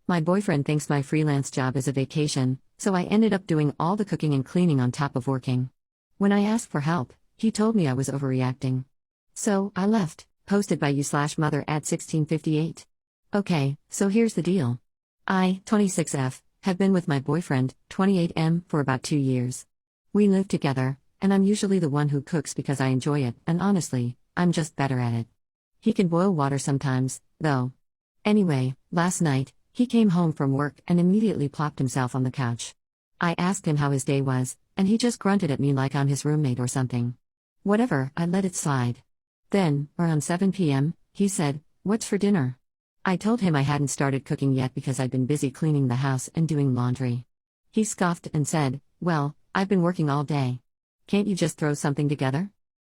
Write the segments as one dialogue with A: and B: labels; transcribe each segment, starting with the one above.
A: My boyfriend thinks my freelance job is a vacation, so I ended up doing all the cooking and cleaning on top of working. When I asked for help, he told me I was overreacting. So, I left, posted by you/mother at 1658. Okay, so here's the deal. I, 26F, have been with my boyfriend, 28M, for about 2 years. We live together, and I'm usually the one who cooks because I enjoy it, and honestly, I'm just better at it. He can boil water sometimes, though. Anyway, last night, he came home from work and immediately plopped himself on the couch. I asked him how his day was, and he just grunted at me like I'm his roommate or something. Whatever, I let it slide. Then, around 7 p.m., he said, "What's for dinner?" I told him I hadn't started cooking yet because I'd been busy cleaning the house and doing laundry. He scoffed and said, "Well, I've been working all day. Can't you just throw something together?"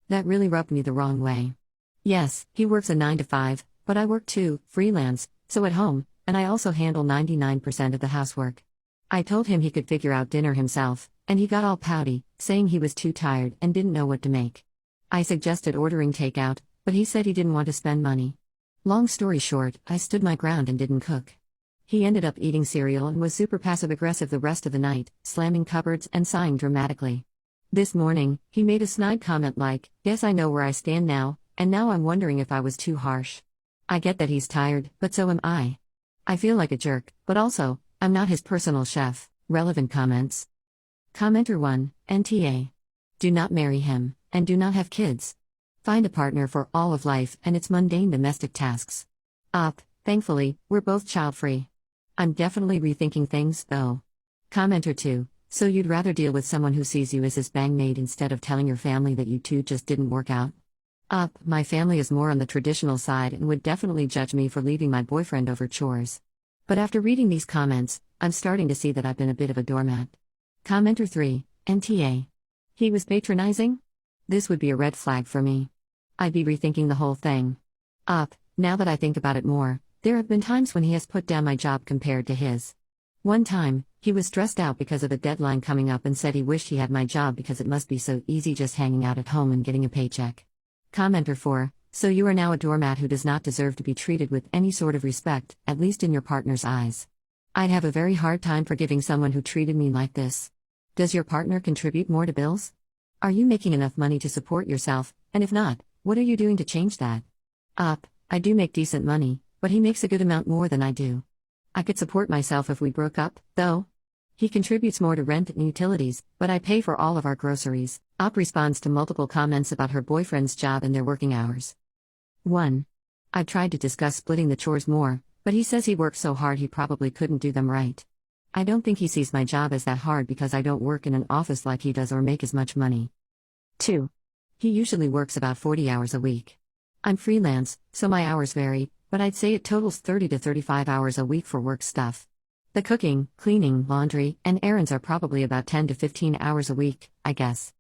A: That really rubbed me the wrong way. Yes, he works a 9 to 5, but I work too, freelance, so at home, and I also handle 99% of the housework. I told him he could figure out dinner himself, and he got all pouty, saying he was too tired and didn't know what to make. I suggested ordering takeout, but he said he didn't want to spend money. Long story short, I stood my ground and didn't cook. He ended up eating cereal and was super passive-aggressive the rest of the night, slamming cupboards and sighing dramatically. This morning, he made a snide comment like, "Guess I know where I stand now, and now I'm wondering if I was too harsh." I get that he's tired, but so am I. I feel like a jerk, but also, I'm not his personal chef. Relevant comments. Commenter 1, NTA. Do not marry him, and do not have kids. Find a partner for all of life and its mundane domestic tasks. Thankfully, we're both child-free. I'm definitely rethinking things, though. Commenter 2. So you'd rather deal with someone who sees you as his bangmate instead of telling your family that you two just didn't work out? My family is more on the traditional side and would definitely judge me for leaving my boyfriend over chores. But after reading these comments, I'm starting to see that I've been a bit of a doormat. Commenter 3, NTA. He was patronizing? This would be a red flag for me. I'd be rethinking the whole thing. Now that I think about it more, there have been times when he has put down my job compared to his. One time, he was stressed out because of a deadline coming up and said he wished he had my job because it must be so easy just hanging out at home and getting a paycheck. Commenter 4. So you are now a doormat who does not deserve to be treated with any sort of respect, at least in your partner's eyes. I'd have a very hard time forgiving someone who treated me like this. Does your partner contribute more to bills? Are you making enough money to support yourself, and if not, what are you doing to change that? I do make decent money, but he makes a good amount more than I do. I could support myself if we broke up, though. He contributes more to rent and utilities, but I pay for all of our groceries. Responds to multiple comments about her boyfriend's job and their working hours. 1. I've tried to discuss splitting the chores more, but he says he works so hard he probably couldn't do them right. I don't think he sees my job as that hard because I don't work in an office like he does or make as much money. 2. He usually works about 40 hours a week. I'm freelance, so my hours vary, but I'd say it totals 30 to 35 hours a week for work stuff. The cooking, cleaning, laundry, and errands are probably about 10 to 15 hours a week, I guess.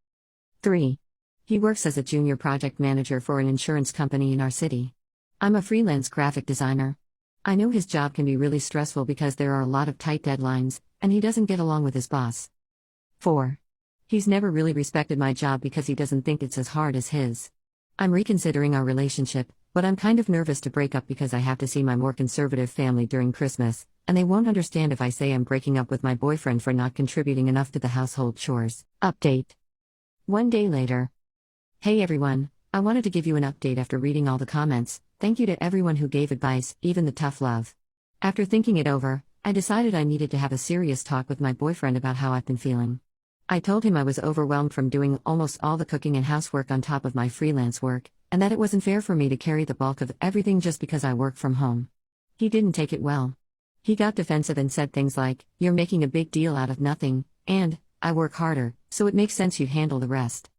A: 3. He works as a junior project manager for an insurance company in our city. I'm a freelance graphic designer. I know his job can be really stressful because there are a lot of tight deadlines, and he doesn't get along with his boss. 4. He's never really respected my job because he doesn't think it's as hard as his. I'm reconsidering our relationship, but I'm kind of nervous to break up because I have to see my more conservative family during Christmas, and they won't understand if I say I'm breaking up with my boyfriend for not contributing enough to the household chores. Update. 1 day later. Hey everyone, I wanted to give you an update after reading all the comments. Thank you to everyone who gave advice, even the tough love. After thinking it over, I decided I needed to have a serious talk with my boyfriend about how I've been feeling. I told him I was overwhelmed from doing almost all the cooking and housework on top of my freelance work, and that it wasn't fair for me to carry the bulk of everything just because I work from home. He didn't take it well. He got defensive and said things like, "You're making a big deal out of nothing," and, "I work harder, so it makes sense you'd handle the rest."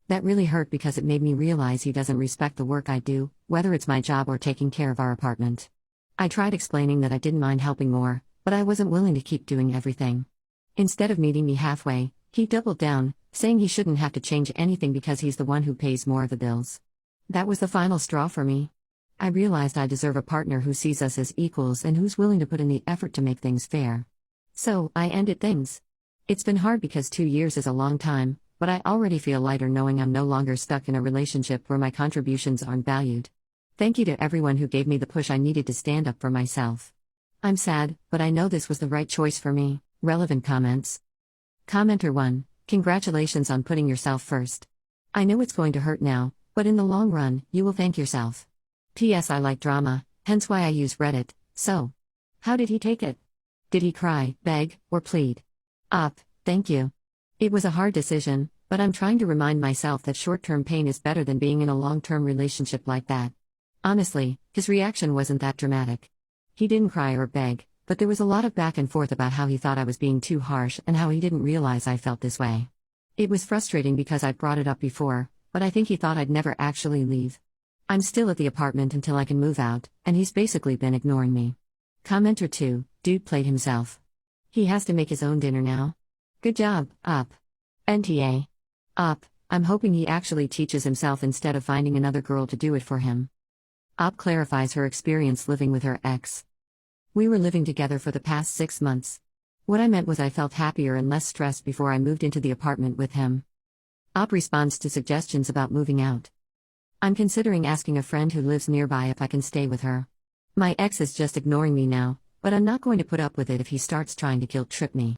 A: That really hurt because it made me realize he doesn't respect the work I do, whether it's my job or taking care of our apartment. I tried explaining that I didn't mind helping more, but I wasn't willing to keep doing everything. Instead of meeting me halfway, he doubled down, saying he shouldn't have to change anything because he's the one who pays more of the bills. That was the final straw for me. I realized I deserve a partner who sees us as equals and who's willing to put in the effort to make things fair. So, I ended things. It's been hard because 2 years is a long time, but I already feel lighter knowing I'm no longer stuck in a relationship where my contributions aren't valued. Thank you to everyone who gave me the push I needed to stand up for myself. I'm sad, but I know this was the right choice for me. Relevant comments. Commenter 1. Congratulations on putting yourself first. I know it's going to hurt now, but in the long run, you will thank yourself. P.S. I like drama, hence why I use Reddit, so. How did he take it? Did he cry, beg, or plead? Thank you. It was a hard decision, but I'm trying to remind myself that short-term pain is better than being in a long-term relationship like that. Honestly, his reaction wasn't that dramatic. He didn't cry or beg, but there was a lot of back and forth about how he thought I was being too harsh and how he didn't realize I felt this way. It was frustrating because I'd brought it up before, but I think he thought I'd never actually leave. I'm still at the apartment until I can move out, and he's basically been ignoring me. Commenter 2. Dude played himself. He has to make his own dinner now. Good job, up. NTA. Up, I'm hoping he actually teaches himself instead of finding another girl to do it for him. Up clarifies her experience living with her ex. We were living together for the past 6 months. What I meant was I felt happier and less stressed before I moved into the apartment with him. Op responds to suggestions about moving out. I'm considering asking a friend who lives nearby if I can stay with her. My ex is just ignoring me now, but I'm not going to put up with it if he starts trying to guilt trip me.